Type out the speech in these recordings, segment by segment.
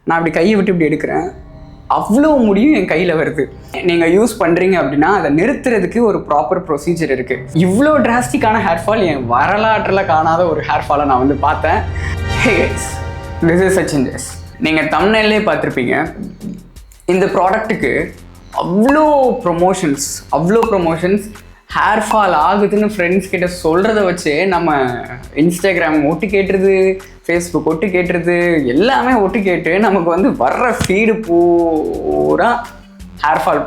நான் அப்படி கையை விட்டு இப்படி எடுக்கிறேன், அவ்வளோ முடியும் என் கையில் வருது. நீங்கள் யூஸ் பண்ணுறீங்க அப்படின்னா அதை நிறுத்துறதுக்கு ஒரு ப்ராப்பர் ப்ரொசீஜர் இருக்குது. இவ்வளோ டிராஸ்டிக்கான ஹேர் ஃபால் என் வரலாற்றில் காணாத ஒரு ஹேர் ஃபாலை நான் வந்து பார்த்தேன். Hey guys, this is Sachin Jes. நீங்கள் தம்ப்நெயிலே பார்த்துருப்பீங்க, இந்த ப்ராடக்ட்டுக்கு அவ்வளோ ப்ரொமோஷன்ஸ் ஹேர் ஃபால் ஆகுதுன்னு ஃப்ரெண்ட்ஸ் கிட்ட சொல்கிறத வச்சு நம்ம இன்ஸ்டாகிராம் ஒட்டு கேட்டுருது, ஃபேஸ்புக் ஒட்டு கேட்டுருது, எல்லாமே ஒட்டு கேட்டு நமக்கு வந்து வர்ற ஃபீடு பூரா ஹேர் ஃபால்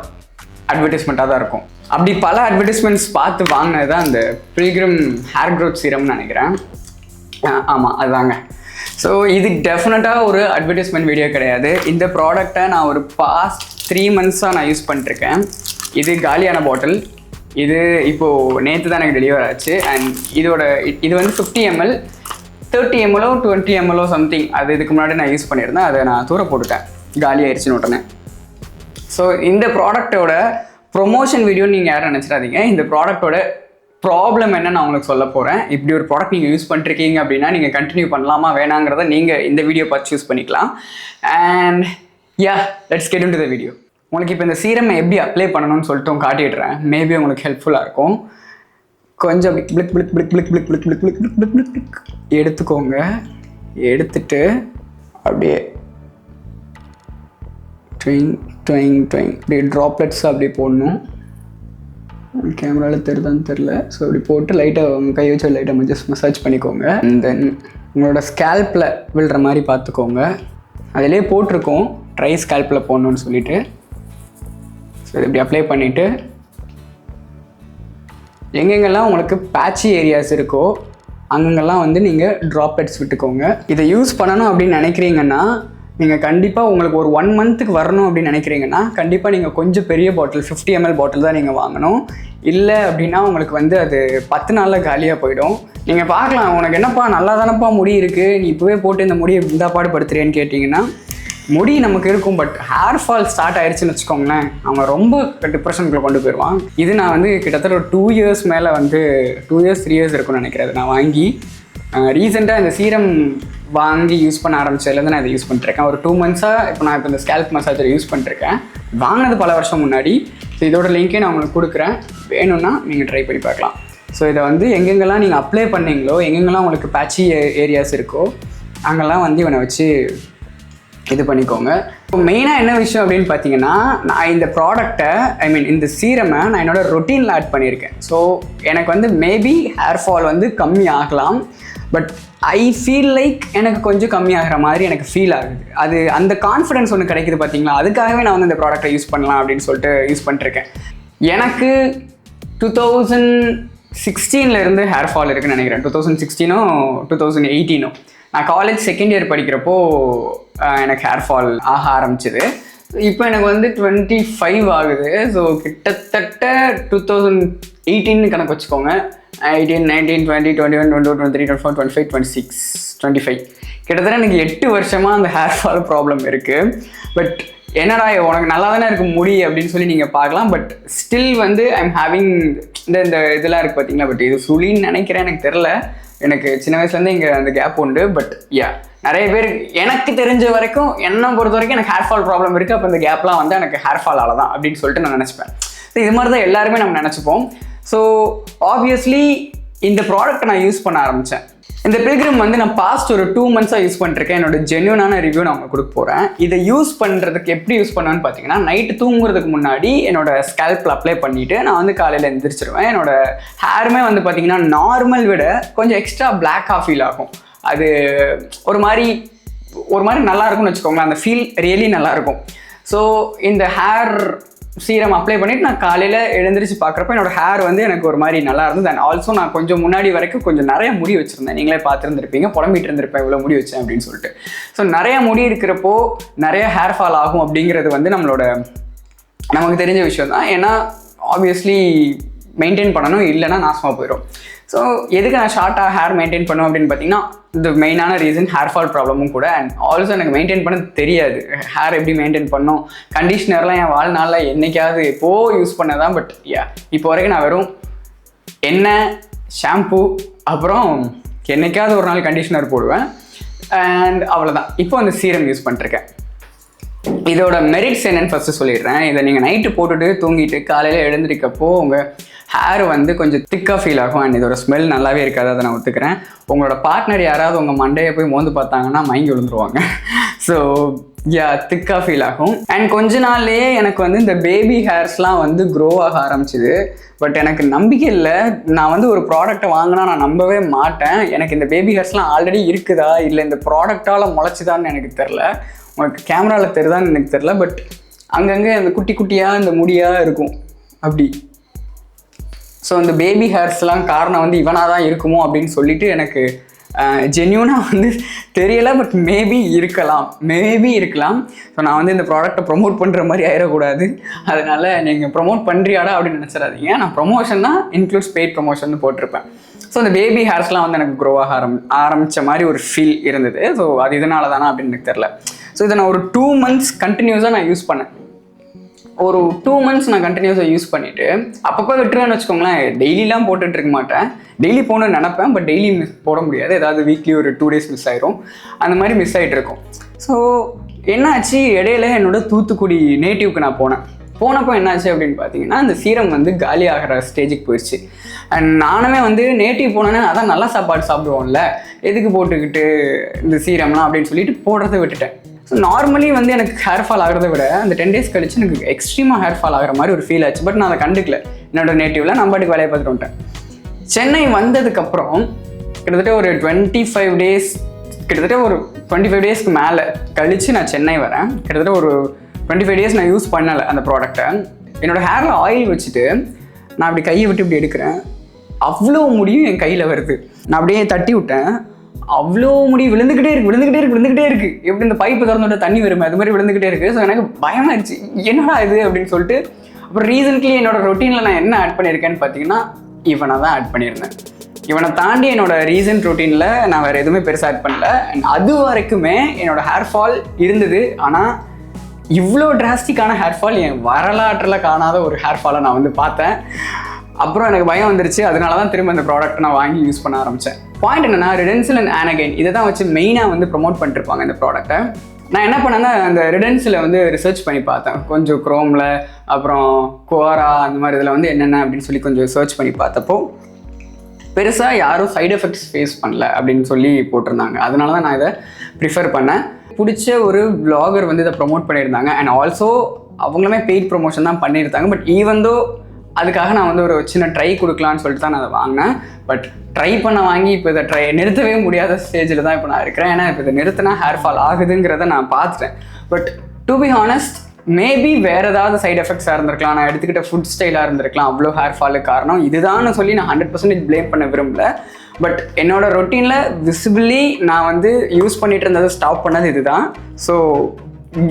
அட்வர்டைஸ்மெண்ட்டாக தான் இருக்கும். அப்படி பல அட்வர்டைஸ்மெண்ட்ஸ் பார்த்து வாங்கினது தான் அந்த பில்கிரிம் ஹேர் க்ரோத் சீரம்னு நினைக்கிறேன். ஆமாம், அதுதாங்க. ஸோ இது டெஃபினட்டாக ஒரு அட்வர்டைஸ்மெண்ட் வீடியோ கிடையாது. இந்த ப்ராடக்டை நான் ஒரு பாஸ்ட் 3 months-ஆக நான் யூஸ் பண்ணிட்டுருக்கேன். இது காலியான பாட்டில். இது இப்போது நேற்று தான் எனக்கு டெலிவர் ஆச்சு. அண்ட் இது வந்து 50 ml, 30 ml 20 ml சம்திங். அது இதுக்கு முன்னாடி நான் யூஸ் பண்ணியிருந்தேன். அதை நான் தூர போட்டுட்டேன், காலி ஆயிடுச்சுன்னு உடனே. ஸோ இந்த ப்ராடக்டோட ப்ரொமோஷன் வீடியோன்னு நீங்கள் யாரும் நினச்சிடாதீங்க. இந்த ப்ராடக்டோட ப்ராப்ளம் என்ன நான் உங்களுக்கு சொல்ல போகிறேன். இப்படி ஒரு ப்ராடக்ட் நீங்கள் யூஸ் பண்ணிருக்கீங்க அப்படின்னா நீங்கள் கண்டினியூ பண்ணலாமா வேணாங்கிறத நீங்கள் இந்த வீடியோ பார்த்து சூஸ் பண்ணிக்கலாம். And let's get into the video. உங்களுக்கு இப்போ இந்த சீரம் எப்படி அப்ளை பண்ணணும்னு சொல்லிட்டு காட்டிடுறேன். மேபி உங்களுக்கு ஹெல்ப்ஃபுல்லாக இருக்கும். கொஞ்சம் பிளிக் பிளிக் பிளிக் பிளிக் பிளிக் பிளிக் பிளிக் பிளிக் பிளிக் பிளிக் பிளிக் எடுத்துக்கோங்க. எடுத்துட்டு அப்படியே ட்விங் ட்விங் ட்விங் அப்படியே ட்ராப்லெட்ஸ் அப்படியே போடணும். கேமராவில் தெரியுதான்னு தெரில. ஸோ இப்படி போட்டு லைட்டாக கை வச்சு லைட்டாக ஜஸ்ட் மசாஜ் பண்ணிக்கோங்க. அண்ட் தென் உங்களோட ஸ்கேல்பில் விழுற மாதிரி பார்த்துக்கோங்க. அதிலே போட்டிருக்கோம் ட்ரை ஸ்கேல்பில் போடணுன்னு சொல்லிட்டு. ஸோ இது இப்படி அப்ளை பண்ணிவிட்டு எங்கெங்கெல்லாம் உங்களுக்கு பேட்சி ஏரியாஸ் இருக்கோ அங்கெல்லாம் வந்து நீங்கள் ட்ராப்லெட்ஸ் விட்டுக்கோங்க. இதை யூஸ் பண்ணணும் அப்படின்னு நினைக்கிறீங்கன்னா நீங்கள் கண்டிப்பாக உங்களுக்கு ஒரு 1 month-க்கு வரணும் அப்படின்னு நினைக்கிறீங்கன்னா கண்டிப்பாக நீங்கள் கொஞ்சம் பெரிய பாட்டில் 50 ml பாட்டில் தான் நீங்கள் வாங்கணும். இல்லை அப்படின்னா உங்களுக்கு வந்து அது 10 நாளில் காலியாக போயிடும். நீங்கள் பார்க்கலாம், உனக்கு என்னப்பா நல்லா தானப்பா முடி இருக்குது, நீ இப்போவே போட்டு இந்த முடியை இந்த பாடுபடுத்துறேன்னு கேட்டிங்கன்னா முடி நமக்கு இருக்கும். பட் ஹேர் ஃபால் ஸ்டார்ட் ஆயிடுச்சுன்னு வச்சுக்கோங்களேன், அவங்க ரொம்ப டிப்ரெஷனுக்குள்ளே கொண்டு போயிடுவான். இது நான் வந்து கிட்டத்தட்ட ஒரு 2 years மேலே வந்து 2 years 3 years இருக்குன்னு நினைக்கிறேன். நான் வாங்கி ரீசெண்டாக இந்த சீரம் வாங்கி யூஸ் பண்ண ஆரம்பிச்சதுலேருந்து நான் இதை யூஸ் பண்ணிட்டுருக்கேன். ஒரு 2 months-ஆக இப்போ இந்த ஸ்கேல்ப் மசாஜர் யூஸ் பண்ணிட்டுருக்கேன். வாங்கினது பல வருஷம் முன்னாடி. ஸோ இதோட லிங்க்கே நான் உங்களுக்கு கொடுக்குறேன், வேணும்னா நீங்கள் ட்ரை பண்ணி பார்க்கலாம். ஸோ இதை வந்து எங்கெங்கெல்லாம் நீங்கள் அப்ளை பண்ணீங்களோ, எங்கெங்கெல்லாம் உங்களுக்கு பேட்சி ஏரியாஸ் இருக்கோ அங்கெல்லாம் வந்து இவனை வச்சு இது பண்ணிக்கோங்க. இப்போ மெயினாக என்ன விஷயம் அப்படின்னு பார்த்தீங்கன்னா, நான் இந்த ப்ராடக்டை இந்த சீரமை நான் என்னோட ரொட்டீனில் ஆட் பண்ணியிருக்கேன். ஸோ எனக்கு வந்து மேபி ஹேர் ஃபால் வந்து கம்மி ஆகலாம். பட் ஐ ஃபீல் லைக் எனக்கு கொஞ்சம் கம்மியாகிற மாதிரி எனக்கு ஃபீல் ஆகுது. அது அந்த கான்ஃபிடென்ஸ் ஒன்று கிடைக்குது பார்த்தீங்களா, அதுக்காகவே நான் வந்து இந்த ப்ராடக்டை யூஸ் பண்ணலாம் அப்படின்னு சொல்லிட்டு யூஸ் பண்ணிட்டுருக்கேன். எனக்கு 2016 ஹேர் ஃபால் இருக்குன்னு நினைக்கிறேன். 2016 2018 நான் காலேஜ் 2nd year படிக்கிறப்போ எனக்கு ஹேர் ஃபால் ஆக ஆரம்பிச்சிது. இப்போ எனக்கு வந்து 25 ஆகுது. ஸோ கிட்டத்தட்ட 2018 கணக்கு வச்சுக்கோங்க. 18, 19, 20, 21, 22, 23, 24, 25, 26, 25 கிட்டத்தட்ட எனக்கு 8 வருஷமாக அந்த ஹேர் ஃபால் ப்ராப்ளம் இருக்குது. பட் என்னடா உனக்கு நல்லா தானே இருக்கும் முடி அப்படின்னு சொல்லி நீங்கள் பார்க்கலாம். பட் ஸ்டில் வந்து ஐம் ஹேவிங் இந்த இதெல்லாம் இருக்குது பார்த்தீங்களா. பட் இது சுழின்னு நினைக்கிறேன், எனக்கு தெரில. எனக்கு சின்ன வயசுலேருந்து இங்கே அந்த கேப் உண்டு. பட் நிறைய பேர் எனக்கு தெரிஞ்ச வரைக்கும் என்னை பொறுத்த வரைக்கும் எனக்கு ஹேர் ஃபால் ப்ராப்ளம் இருக்குது. அப்போ இந்த கேப்லாம் வந்து எனக்கு ஹேர் ஃபாலால் தான் அப்படின்னு சொல்லிட்டு நான் நினச்சிப்பேன். ஸோ இது மாதிரி தான் எல்லாருமே நம்ம நினச்சிப்போம். ஸோ ஆப்வியஸ்லி இந்த ப்ராடக்ட்டை நான் யூஸ் பண்ண ஆரம்பித்தேன். இந்த பில்கிரிம் வந்து நான் பாஸ்ட் ஒரு 2 months-ஆக யூஸ் பண்ணிருக்கேன். என்னோட ஜென்யூனான ரிவ்யூ நான் உங்களுக்கு கொடுக்க போகிறேன். இதை யூஸ் பண்ணுறதுக்கு எப்படி யூஸ் பண்ணுவேன்னு பார்த்தீங்கன்னா, நைட்டு தூங்குறதுக்கு முன்னாடி என்னோட ஸ்கேல்பில் அப்ளை பண்ணிவிட்டு நான் வந்து காலையில் எந்திரிச்சிருவேன். என்னோட ஹேருமே வந்து பார்த்தீங்கன்னா நார்மல் விட கொஞ்சம் எக்ஸ்ட்ரா பிளாக்காக ஃபீல் ஆகும். அது ஒரு மாதிரி நல்லா இருக்கும்னு வச்சுக்கோங்களேன். அந்த ஃபீல் ரியலி நல்லாயிருக்கும். ஸோ இந்த ஹேர் சீரம் அப்ளை பண்ணிவிட்டு நான் காலையில் எழுந்திரிச்சு பார்க்குறப்ப என்னோடய ஹேர் வந்து எனக்கு ஒரு மாதிரி நல்லா இருந்தது. அண்ட் ஆல்சோ நான் கொஞ்சம் முன்னாடி வரைக்கும் கொஞ்சம் நிறைய முடி வச்சுருந்தேன். நீங்களே பார்த்துருந்துருப்பீங்க, புலம்பிட்டு இருந்திருப்பேன் இவ்வளோ முடி வச்சேன் அப்படின்னு சொல்லிட்டு. ஸோ நிறைய முடி இருக்கிறப்போ நிறைய ஹேர் ஃபால் ஆகும் அப்படிங்கிறது வந்து நமக்கு தெரிஞ்ச விஷயம் தான். ஏன்னா ஆப்வியஸ்லி மெயின்டைன் பண்ணணும், இல்லைன்னா நாசமாக போயிடும். ஸோ எதுக்கு நான் ஷார்ட்டாக ஹேர் மெயின்டைன் பண்ணுவேன் அப்படின்னு பார்த்தீங்கன்னா, இந்த மெயினான ரீசன் ஹேர் ஃபால் ப்ராப்ளமும் கூட. அண்ட் ஆல்சோ எனக்கு மெயின்டைன் பண்ண தெரியாது, ஹேர் எப்படி மெயின்டைன் பண்ணணும். கண்டிஷ்னர்லாம் என் வாழ்நாளில் என்றைக்காவது எப்போது யூஸ் பண்ணதான். பட் இப்போ வரைக்கும் நான் வெறும் எண்ணெய், ஷாம்பு, அப்புறம் என்னைக்காவது ஒரு நாள் கண்டிஷ்னர் போடுவேன். அண்ட் அவ்வளோதான். இப்போ அந்த சீரம் யூஸ் பண்ணிருக்கேன். இதோட மெரிட்ஸ் என்னன்னு ஃபஸ்ட்டு சொல்லிடுறேன். இதை நீங்கள் நைட்டு போட்டுட்டு தூங்கிட்டு காலையில் எழுந்திருக்கப்போ உங்கள் ஹேர் வந்து கொஞ்சம் திக்காக ஃபீல் ஆகும். அண்ட் இதோட ஸ்மெல் நல்லாவே இருக்காது, அதை நான் ஒத்துக்கிறேன். உங்களோட பார்ட்னர் யாராவது உங்கள் மண்டையை போய் மோந்து பார்த்தாங்கன்னா மயங்கி விழுந்துருவாங்க. ஸோ திக்காக ஃபீல் ஆகும். அண்ட் கொஞ்ச நாள்லேயே எனக்கு வந்து இந்த பேபி ஹேர்ஸ்லாம் வந்து க்ரோ ஆக ஆரம்பிச்சிது. பட் எனக்கு நம்பிக்கை இல்லை. நான் வந்து ஒரு ப்ராடக்ட்டை வாங்கினா நான் நம்பவே மாட்டேன். எனக்கு இந்த பேபி ஹேர்ஸ்லாம் ஆல்ரெடி இருக்குதா இல்லை இந்த ப்ராடக்டால் முளைச்சிதான்னு எனக்கு தெரில. உங்களுக்கு கேமராவில் தெரியுதான்னு எனக்கு தெரில. பட் அங்கங்கே அந்த குட்டி குட்டியாக இந்த முடியாக இருக்கும் அப்படி. ஸோ இந்த பேபி ஹேர்ஸ்லாம் காரணம் வந்து இவனாக தான் இருக்குமோ அப்படின்னு சொல்லிட்டு எனக்கு ஜென்யூனாக வந்து தெரியலை. பட் மேபி இருக்கலாம். ஸோ நான் வந்து இந்த ப்ராடக்ட்டை ப்ரொமோட் பண்ணுற மாதிரி ஆயிடக்கூடாது. அதனால் நீங்கள் ப்ரொமோட் பண்ணுறியாடா அப்படின்னு நினச்சிடாதீங்க. நான் ப்ரொமோஷன் தான் இன்க்ளூட்ஸ் பெய்ட் ப்ரொமோஷன் போட்டிருப்பேன். ஸோ இந்த பேபி ஹேர்ஸ்லாம் வந்து எனக்கு க்ரோ ஆக ஆரம்பித்த மாதிரி ஒரு ஃபீல் இருந்தது. ஸோ அது இதனால தானா அப்படின்னு எனக்கு தெரில. ஸோ இதை நான் ஒரு 2 months கண்டினியூஸாக நான் யூஸ் பண்ணேன். ஒரு 2 months நான் கண்டினியூஸாக யூஸ் பண்ணிவிட்டு அப்பப்போ விட்டுருவேன்னு வச்சுக்கோங்களேன். டெய்லிலாம் போட்டுட்டு இருக்க மாட்டேன். டெய்லி போகணுன்னு நினப்பேன். பட் டெய்லி போட முடியாது. ஏதாவது வீக்லி ஒரு 2 days மிஸ் ஆயிரும். அந்த மாதிரி மிஸ் ஆகிட்டு இருக்கும். ஸோ என்னாச்சு, இடையில என்னோட தூத்துக்குடி நேட்டிவ்க்கு நான் போனப்போ என்னாச்சு அப்படின்னு பார்த்தீங்கன்னா, அந்த சீரம் வந்து காலி ஆகிற ஸ்டேஜுக்கு போயிடுச்சு. அண்ட் நானுமே வந்து நேட்டிவ் போனேன்னா அதான் நல்லா சாப்பாடு சாப்பிடுவோம்ல, எதுக்கு போட்டுக்கிட்டு இந்த சீரம்லாம் அப்படின்னு சொல்லிட்டு போடுறத விட்டுட்டேன். ஸோ நார்மலி வந்து எனக்கு ஹேர் ஃபால் ஆகிறத விட அந்த 10 days கழிச்சு எனக்கு எக்ஸ்ட்ரீமாக ஹேர் ஃபால் ஆகிற மாதிரி ஒரு ஃபீல் ஆச்சு. பட் நான் அதை கண்டுக்கல. என்னோட நேட்டிவில் நான் பாட்டுக்கு வேலையை பார்த்துட்டு வந்துட்டேன். சென்னை வந்ததுக்கப்புறம் கிட்டத்தட்ட ஒரு 25 daysக்கு மேலே கழித்து நான் சென்னை வரேன். கிட்டத்தட்ட ஒரு 25 days நான் யூஸ் பண்ணலை அந்த ப்ராடக்டை. என்னோடய ஹேரில் ஆயில் வச்சுட்டு நான் அப்படி கையை விட்டு இப்படி எடுக்கிறேன். அவ்வளோ முடியும் என் கையில் வருது. நான் அப்படியே தட்டி விட்டேன். அவ்வளோ முடி விழுந்துக்கிட்டே இருக்குது. எப்படி இந்த பைப்பு திறந்துவிட்டு தண்ணி வருமே அது மாதிரி விழுந்துக்கிட்டே இருக்குது. ஸோ எனக்கு பயமாகிடுச்சு, என்னடா இது அப்படின்னு சொல்லிட்டு. அப்புறம் ரீசெண்ட்லி என்னோட ரொட்டீனில் நான் என்ன ஆட் பண்ணியிருக்கேன்னு பார்த்தீங்கன்னா, இவனை தான் ஆட் பண்ணியிருந்தேன். இவனை தாண்டி என்னோட ரீசன்ட் ரொட்டீனில் நான் வேறு எதுவுமே பெருசாக ஆட் பண்ணல. அண்ட் அது வரைக்குமே என்னோடய ஹேர் ஃபால் இருந்தது. ஆனால் இவ்வளோ டிராஸ்டிக்கான ஹேர் ஃபால் என் வரலாற்றில் காணாத ஒரு ஹேர் ஃபாலை நான் வந்து பார்த்தேன். அப்புறம் எனக்கு பயம் வந்துருச்சு. அதனால தான் திரும்ப அந்த ப்ராடக்ட் நான் வாங்கி யூஸ் பண்ண ஆரம்பித்தேன். பாயிண்ட் என்னென்னா, ரிடென்சில் அண்ட் ஆனகைன் இதை தான் வச்சு மெயினாக வந்து ப்ரொமோட் பண்ணிருப்பாங்க இந்த ப்ராடக்ட்டை. நான் என்ன பண்ணேன்னா, அந்த ரிடென்ஸில் வந்து ரிசர்ச் பண்ணி பார்த்தேன். கொஞ்சம் குரோமில், அப்புறம் குவாரா அந்த மாதிரி இதில் வந்து என்னென்ன அப்படின்னு சொல்லி கொஞ்சம் சர்ச் பண்ணி பார்த்தப்போ பெருசாக யாரும் சைடு எஃபெக்ட்ஸ் ஃபேஸ் பண்ணல அப்படின்னு சொல்லி போட்டிருந்தாங்க. அதனால தான் நான் இதை ப்ரிஃபர் பண்ணேன். பிடிச்ச ஒரு vlogger வந்து இதை ப்ரொமோட் பண்ணியிருந்தாங்க. அண்ட் ஆல்சோ அவங்களுமே பெய்ட் ப்ரொமோஷன் தான் பண்ணியிருந்தாங்க. பட் ஈவன் தோ அதுக்காக நான் வந்து ஒரு சின்ன ட்ரை கொடுக்கலான்னு சொல்லிட்டு தான் நான் அதை வாங்கினேன். பட் ட்ரை வாங்கி இப்போ இதை நிறுத்தவே முடியாத ஸ்டேஜில் தான் இப்போ நான் இருக்கிறேன். ஏன்னா இப்போ இதை நிறுத்தினா ஹேர் ஃபால் ஆகுதுங்கிறத நான் பார்த்துட்டேன். But to be honest, maybe வேறு ஏதாவது சைட் எஃபெக்ட்ஸாக இருந்திருக்கலாம், நான் எடுத்துக்கிட்ட ஃபுட் ஸ்டைலாக இருந்திருக்கலாம். அவ்வளோ ஹேர் ஃபாலுக்கு காரணம் இதுதான் சொல்லி நான் 100% ப்ளேம் பண்ண விரும்பல. பட் என்னோடய ரொட்டீனில் விசிபிளி நான் வந்து யூஸ் பண்ணிகிட்டு இருந்ததை ஸ்டாப் பண்ணது இதுதான். ஸோ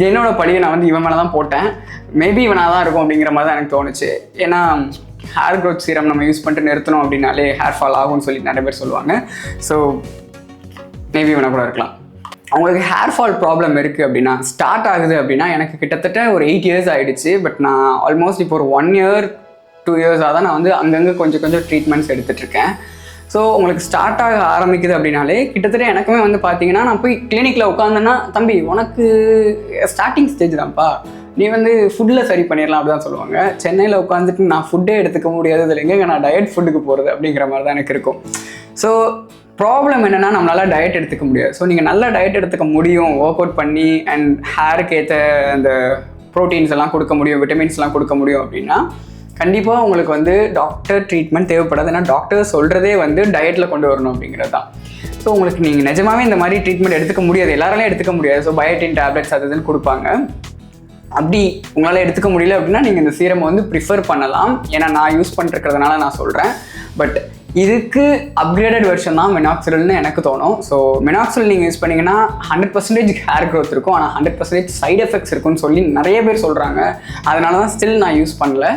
என்னோட பழியை நான் வந்து இவன் மேலே தான் போட்டேன். மேபி இவனாக தான் இருக்கும் அப்படிங்கிற மாதிரி தான் எனக்கு தோணுச்சு. ஏன்னா ஹேர் க்ரோத் சீரம் நம்ம யூஸ் பண்ணிட்டு நிறுத்தணும் அப்படின்னாலே ஹேர் ஃபால் ஆகும்னு சொல்லி நிறைய பேர் சொல்லுவாங்க. ஸோ மேபி இவனை கூட இருக்கலாம். அவங்களுக்கு ஹேர் ஃபால் ப்ராப்ளம் இருக்குது அப்படின்னா, ஸ்டார்ட் ஆகுது அப்படின்னா, எனக்கு கிட்டத்தட்ட ஒரு 8 years ஆகிடுச்சு. பட் நான் ஆல்மோஸ்ட் இப்போ ஒரு 1 year 2 yearsஆக தான் நான் வந்து அங்கங்கே கொஞ்சம் ட்ரீட்மெண்ட்ஸ் எடுத்துகிட்ருக்கேன். ஸோ உங்களுக்கு ஸ்டார்ட் ஆக ஆரம்பிக்குது அப்படின்னாலே கிட்டத்தட்ட எனக்குமே வந்து பார்த்தீங்கன்னா, நான் போய் கிளினிக்கில் உட்காந்தேன்னா, தம்பி உனக்கு ஸ்டார்டிங் ஸ்டேஜ் தான்ப்பா, நீ வந்து ஃபுட்டில் சரி பண்ணிடலாம் அப்படி தான் சொல்லுவாங்க. சென்னையில் உட்காந்துட்டு நான் ஃபுட்டே எடுத்துக்க முடியாது, இதில் எங்கேங்க நான் டயட் ஃபுட்டுக்கு போகிறது அப்படிங்கிற மாதிரி தான் எனக்கு இருக்கும். ஸோ ப்ராப்ளம் என்னென்னா, நம்மளால் டயட் எடுத்துக்க முடியாது. ஸோ நீங்கள் நல்லா டயட் எடுத்துக்க முடியும், ஒர்க் அவுட் பண்ணி அண்ட் ஹேருக்கு ஏற்ற அந்த ப்ரோட்டீன்ஸ் எல்லாம் கொடுக்க முடியும், விட்டமின்ஸ்லாம் கொடுக்க முடியும் அப்படின்னா கண்டிப்பாக உங்களுக்கு வந்து டாக்டர் ட்ரீட்மெண்ட் தேவைப்படாது. ஏன்னா டாக்டர் சொல்கிறதே வந்து டயட்டில் கொண்டு வரணும் அப்படிங்கிறது தான். ஸோ உங்களுக்கு நீங்கள் நிஜமாகவே இந்த மாதிரி ட்ரீட்மெண்ட் எடுத்துக்க முடியாது, எல்லாராலையும் எடுத்துக்க முடியாது. ஸோ பயோட்டின் டேப்லெட்ஸ் அது இதுன்னு கொடுப்பாங்க. அப்படி உங்களால் எடுத்துக்க முடியல அப்படின்னா நீங்கள் இந்த சீரம் வந்து ப்ரிஃபர் பண்ணலாம். ஏன்னா நான் யூஸ் பண்ணிருக்கிறதுனால நான் சொல்கிறேன். பட் இதுக்கு அப்கிரேடட் வெர்ஷன் தான் மினாக்சிடில்னு எனக்கு தோணும். ஸோ மினாக்சிடில் நீங்கள் யூஸ் பண்ணிங்கன்னா 100% ஹேர் க்ரோத் இருக்கும், ஆனால் 100% சைட் எஃபெக்ட்ஸ் இருக்குன்னு சொல்லி நிறைய பேர் சொல்கிறாங்க. அதனால தான் ஸ்டில் நான் யூஸ் பண்ணல.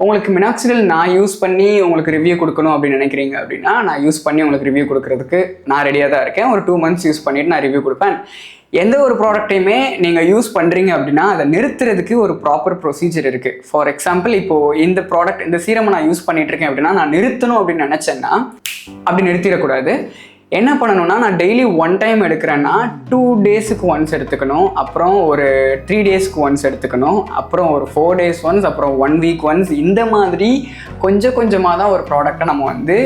உங்களுக்கு மினாக்சிடில் நான் யூஸ் பண்ணி உங்களுக்கு ரிவ்யூ கொடுக்கணும் அப்படின்னு நினைக்கிறீங்க அப்படின்னா, நான் யூஸ் பண்ணி உங்களுக்கு ரிவ்யூ கொடுக்கறதுக்கு நான் ரெடியாக தான் இருக்கேன். ஒரு 2 months யூஸ் பண்ணிவிட்டு நான் ரிவ்யூ கொடுப்பேன். எந்த ஒரு ப்ராடக்ட்டையுமே நீங்கள் யூஸ் பண்ணுறீங்க அப்படின்னா அதை நிறுத்துறதுக்கு ஒரு ப்ராப்பர் ப்ரொசீஜர் இருக்குது. ஃபார் எக்ஸாம்பிள், இப்போது இந்த ப்ராடக்ட், இந்த சீரமை நான் யூஸ் பண்ணிகிட்டு இருக்கேன் அப்படின்னா, நான் நிறுத்தணும் அப்படின்னு நினச்சேன்னா அப்படி நிறுத்திடக்கூடாது. என்ன பண்ணணும்னா நான் டெய்லி 1 டைம் எடுக்கிறேன்னா 2 டேஸுக்கு ஒன்ஸ் எடுத்துக்கணும், அப்புறம் ஒரு 3 டேஸ்க்கு ஒன்ஸ் எடுத்துக்கணும், அப்புறம் ஒரு 4 டேஸ் ஒன்ஸ், அப்புறம் 1 வீக் ஒன்ஸ். இந்த மாதிரி கொஞ்சம் கொஞ்சமாக தான் ஒரு ப்ராடக்டை நம்ம வந்து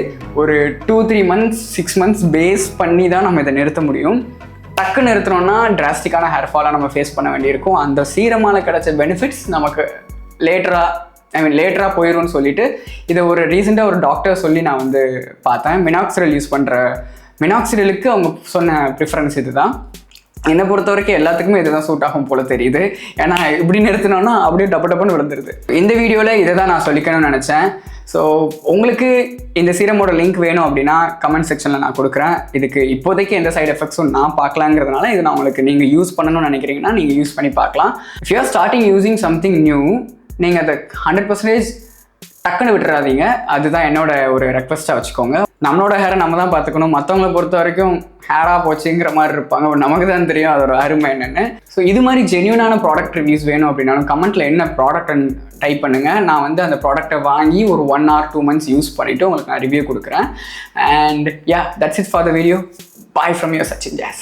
ஒரு 2-3 மந்த்ஸ் 6 மந்த்ஸ் பேஸ் பண்ணி தான் நம்ம இதை நிறுத்த முடியும். டக்கு நிறுத்தினோன்னா டிராஸ்டிக்கான ஹேர் ஃபாலை நம்ம ஃபேஸ் பண்ண வேண்டியிருக்கும். அந்த சீரமால் கிடைச்ச பெனிஃபிட்ஸ் நமக்கு லேட்டராக போயிடும்னு சொல்லிட்டு இதை ஒரு ரீசெண்டாக ஒரு டாக்டர் சொல்லி நான் வந்து பார்த்தேன். மினாக்சிடில் யூஸ் பண்ணுற மினாக்சிடிலுக்கு அவங்க சொன்ன ப்ரிஃபரன்ஸ் இது தான். என்னை பொறுத்த வரைக்கும் எல்லாத்துக்குமே இதுதான் சூட் ஆகும் போல தெரியுது. ஏன்னா இப்படி நிறுத்தினோன்னா அப்படியே டப்புன்னு விழுந்துருது. இந்த வீடியோவில் இதை தான் நான் சொல்லிக்கணும்னு நினச்சேன். ஸோ உங்களுக்கு இந்த சீரமோட லிங்க் வேணும் அப்படின்னா கமெண்ட் செக்ஷனில் நான் கொடுக்குறேன். இதுக்கு இப்போதைக்கு எந்த சைடு எஃபெக்ட்ஸும் நான் பார்க்கலாங்கிறதுனால இது நான் உங்களுக்கு நீங்கள் யூஸ் பண்ணணும்னு நினைக்கிறீங்கன்னா நீங்கள் யூஸ் பண்ணி பார்க்கலாம். If you are starting using something new, நீங்கள் அதை 100% டக்குன்னு விட்டுறாதீங்க. அதுதான் என்னோட ஒரு ரெக்வஸ்ட்டாக வச்சுக்கோங்க. நம்மளோட ஹேரை நம்ம தான் பார்த்துக்கணும். மற்றவங்களை பொறுத்த வரைக்கும் ஹேராக போச்சுங்கிற மாதிரி இருப்பாங்க. நமக்கு தான் தெரியும் அதோட அருமை என்னென்னு. ஸோ இது மாதிரி ஜென்யூனான ப்ராடக்ட் ரிவ்யூஸ் வேணும் அப்படின்னாலும் கமெண்ட்டில் என்ன ப்ராடக்ட்னு டைப் பண்ணுங்கள். நான் வந்து அந்த ப்ராடக்ட்டை வாங்கி ஒரு 1 or 2 months யூஸ் பண்ணிவிட்டு உங்களுக்கு நான் ரிவ்யூ கொடுக்குறேன். And yeah, that's it for the video. Bye from your Sachin Jazz.